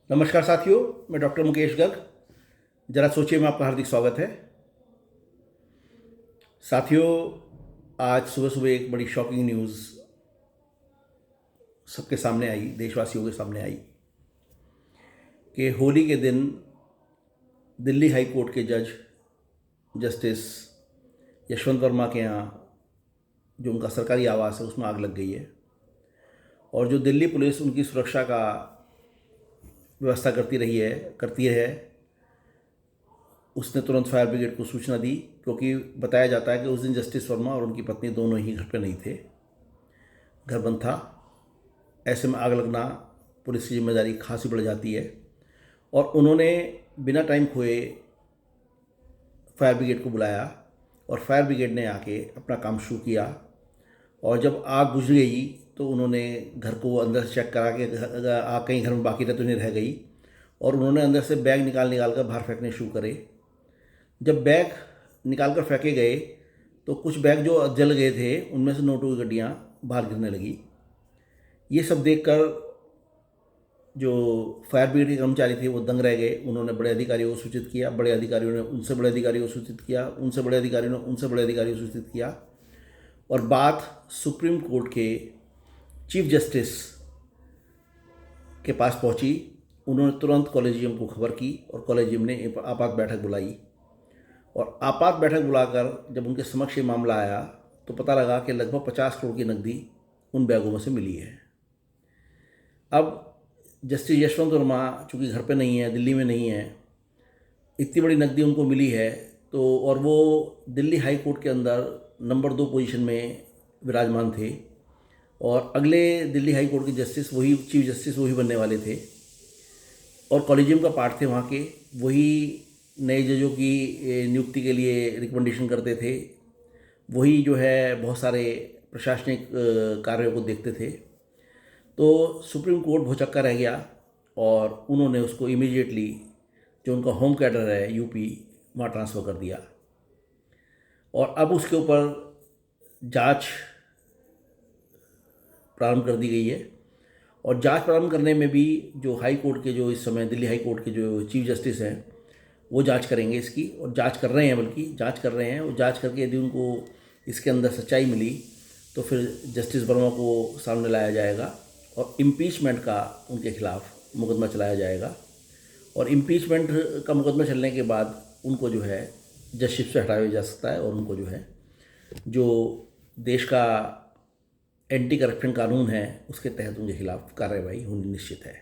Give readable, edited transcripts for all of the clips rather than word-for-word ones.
नमस्कार साथियों, मैं डॉक्टर मुकेश गर्ग। जरा सोचिए में आपका हार्दिक स्वागत है। साथियों, आज सुबह सुबह एक बड़ी शॉकिंग न्यूज़ सबके सामने आई, देशवासियों के सामने आई कि होली के दिन दिल्ली हाई कोर्ट के जज जस्टिस यशवंत वर्मा के यहाँ जो उनका सरकारी आवास है उसमें आग लग गई है। और जो दिल्ली पुलिस उनकी सुरक्षा का व्यवस्था करती है, उसने तुरंत फायर ब्रिगेड को सूचना दी, क्योंकि बताया जाता है कि उस दिन जस्टिस वर्मा और उनकी पत्नी दोनों ही घर पर नहीं थे, घर बंद था। ऐसे में आग लगना पुलिस की जिम्मेदारी खासी बढ़ जाती है। और उन्होंने बिना टाइम खोए फायर ब्रिगेड को बुलाया और फायर ब्रिगेड ने आके अपना काम शुरू किया। और जब आग बुझ गई तो उन्होंने घर को अंदर से चेक करा कि आग कहीं घर में बाकी रह तो नहीं रह गई, और उन्होंने अंदर से बैग निकाल कर बाहर फेंकने शुरू करे। जब बैग निकाल कर फेंके गए तो कुछ बैग जो जल गए थे उनमें से नोटों की गड्डियाँ बाहर गिरने लगी। ये सब देखकर जो फायर ब्रिगेड के कर्मचारी थे वो दंग रह गए। उन्होंने बड़े अधिकारियों को सूचित किया, बड़े अधिकारियों ने उनसे बड़े अधिकारियों को सूचित किया, उनसे बड़े अधिकारियों ने उनसे बड़े अधिकारियों को सूचित किया। और बात सुप्रीम कोर्ट के चीफ जस्टिस के पास पहुंची। उन्होंने तुरंत कॉलेजियम को खबर की और कॉलेजियम ने आपात बैठक बुलाई। और आपात बैठक बुलाकर जब उनके समक्ष ये मामला आया तो पता लगा कि लगभग 50 करोड़ की नकदी उन बैगों में से मिली है। अब जस्टिस यशवंत वर्मा चूँकि घर पे नहीं है, दिल्ली में नहीं है, इतनी बड़ी नकदी उनको मिली है तो, और वो दिल्ली हाई कोर्ट के अंदर नंबर 2 पोजीशन में विराजमान थे, और अगले दिल्ली हाई कोर्ट के जस्टिस वही चीफ जस्टिस वही बनने वाले थे, और कॉलेजियम का पार्ट थे वहाँ के, वही नए जजों की नियुक्ति के लिए रिकमेंडेशन करते थे, वही जो है बहुत सारे प्रशासनिक कार्यों को देखते थे। तो सुप्रीम कोर्ट भौचक्का रह गया और उन्होंने उसको इमीडिएटली जो उनका होम कैडर है यूपी, वहाँ ट्रांसफ़र कर दिया। और अब उसके ऊपर जांच प्रारंभ कर दी गई है। और जांच प्रारंभ करने में भी जो हाई कोर्ट के जो इस समय दिल्ली हाई कोर्ट के जो चीफ जस्टिस हैं वो जांच करेंगे इसकी, और जांच कर रहे हैं, बल्कि जांच कर रहे हैं। और जांच करके यदि उनको इसके अंदर सच्चाई मिली तो फिर जस्टिस वर्मा को सामने लाया जाएगा और इम्पीचमेंट का उनके खिलाफ मुकदमा चलाया जाएगा। और इम्पीचमेंट का मुकदमा चलने के बाद उनको जो है जजशिप से हटाया जा सकता है, और उनको जो है जो देश का एंटी करप्शन कानून है उसके तहत उनके खिलाफ कार्रवाई होनी निश्चित है।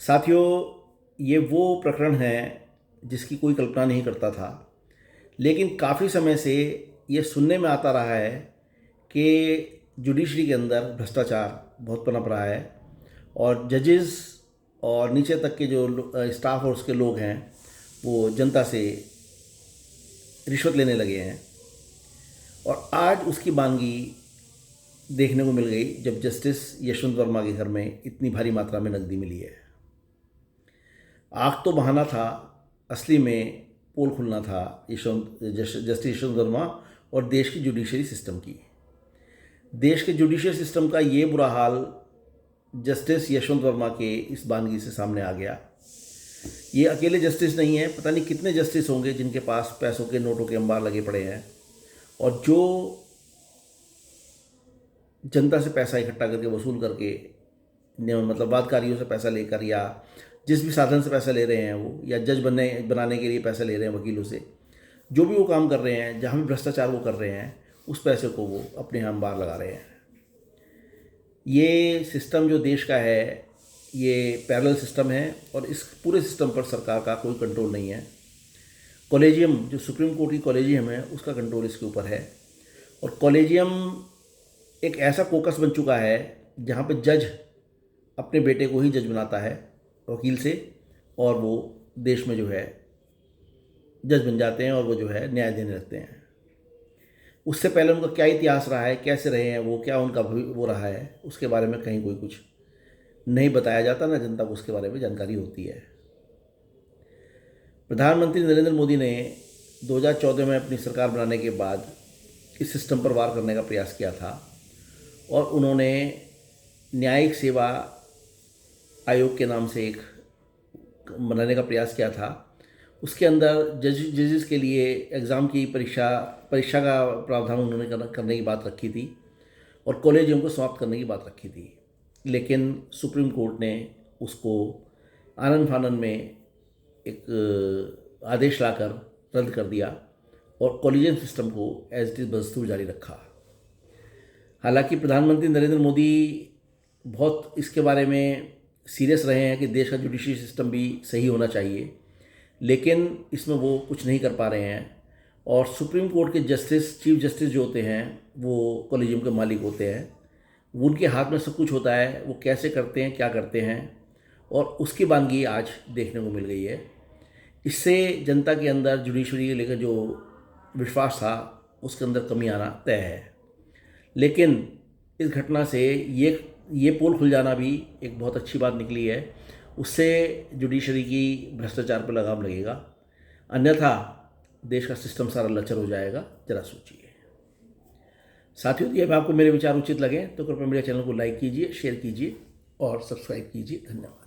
साथियों, ये वो प्रकरण है जिसकी कोई कल्पना नहीं करता था, लेकिन काफ़ी समय से ये सुनने में आता रहा है कि जुडिशरी के अंदर भ्रष्टाचार बहुत पनप रहा है, और जजेस और नीचे तक के जो स्टाफ और उसके लोग हैं वो जनता से रिश्वत लेने लगे हैं। और आज उसकी बानगी देखने को मिल गई जब जस्टिस यशवंत वर्मा के घर में इतनी भारी मात्रा में नकदी मिली है। आग तो बहाना था, असली में पोल खुलना था जस्टिस यशवंत वर्मा और देश की जुडिशरी सिस्टम की। देश के जुडिशरी सिस्टम का ये बुरा हाल जस्टिस यशवंत वर्मा के इस बानगी से सामने आ गया। ये अकेले जस्टिस नहीं है, पता नहीं कितने जस्टिस होंगे जिनके पास पैसों के नोटों के अंबार लगे पड़े हैं, और जो जनता से पैसा इकट्ठा करके वसूल करके मतलब वादकारियों से पैसा लेकर, या जिस भी साधन से पैसा ले रहे हैं वो, या जज बनाने के लिए पैसा ले रहे हैं वकीलों से, जो भी वो काम कर रहे हैं, जहाँ भी भ्रष्टाचार वो कर रहे हैं, उस पैसे को वो अपने यहाँ अंबार लगा रहे हैं। ये सिस्टम जो देश का है ये पैरेलल सिस्टम है, और इस पूरे सिस्टम पर सरकार का कोई कंट्रोल नहीं है। कॉलेजियम जो सुप्रीम कोर्ट की कॉलेजियम है उसका कंट्रोल इसके ऊपर है। और कॉलेजियम एक ऐसा कोकस बन चुका है जहाँ पे जज अपने बेटे को ही जज बनाता है वकील से, और वो देश में जो है जज बन जाते हैं और वो जो है न्याय देने लगते हैं। उससे पहले उनका क्या इतिहास रहा है, कैसे रहे हैं वो, क्या उनका वो रहा है, उसके बारे में कहीं कोई कुछ नहीं बताया जाता, ना जनता को उसके बारे में जानकारी होती है। प्रधानमंत्री नरेंद्र मोदी ने 2014 में अपनी सरकार बनाने के बाद इस सिस्टम पर वार करने का प्रयास किया था, और उन्होंने न्यायिक सेवा आयोग के नाम से एक बनाने का प्रयास किया था। उसके अंदर जजेस के लिए एग्ज़ाम की परीक्षा का प्रावधान उन्होंने करने की बात रखी थी और कॉलेजियम को समाप्त करने की बात रखी थी। लेकिन सुप्रीम कोर्ट ने उसको आनन फानन में एक आदेश लाकर रद्द कर दिया और कॉलेजियम सिस्टम को एज इट इज़ बदस्तूर जारी रखा। हालांकि प्रधानमंत्री नरेंद्र मोदी बहुत इसके बारे में सीरियस रहे हैं कि देश का जुडिशरी सिस्टम भी सही होना चाहिए, लेकिन इसमें वो कुछ नहीं कर पा रहे हैं। और सुप्रीम कोर्ट के चीफ जस्टिस जो होते हैं वो कॉलेजियम के मालिक होते हैं, उनके हाथ में सब कुछ होता है, वो कैसे करते हैं, क्या करते हैं, और उसकी वानगी आज देखने को मिल गई है। इससे जनता के अंदर जुडिशरी को लेकर जो विश्वास था उसके अंदर कमी आना तय है। लेकिन इस घटना से ये पोल खुल जाना भी एक बहुत अच्छी बात निकली है। उससे जुडिशरी की भ्रष्टाचार पर लगाम लगेगा, अन्यथा देश का सिस्टम सारा लचर हो जाएगा। जरा सोचिए। साथियों, यदि आपको मेरे विचार उचित लगे तो कृपया मेरे चैनल को लाइक कीजिए, शेयर कीजिए और सब्सक्राइब कीजिए। धन्यवाद।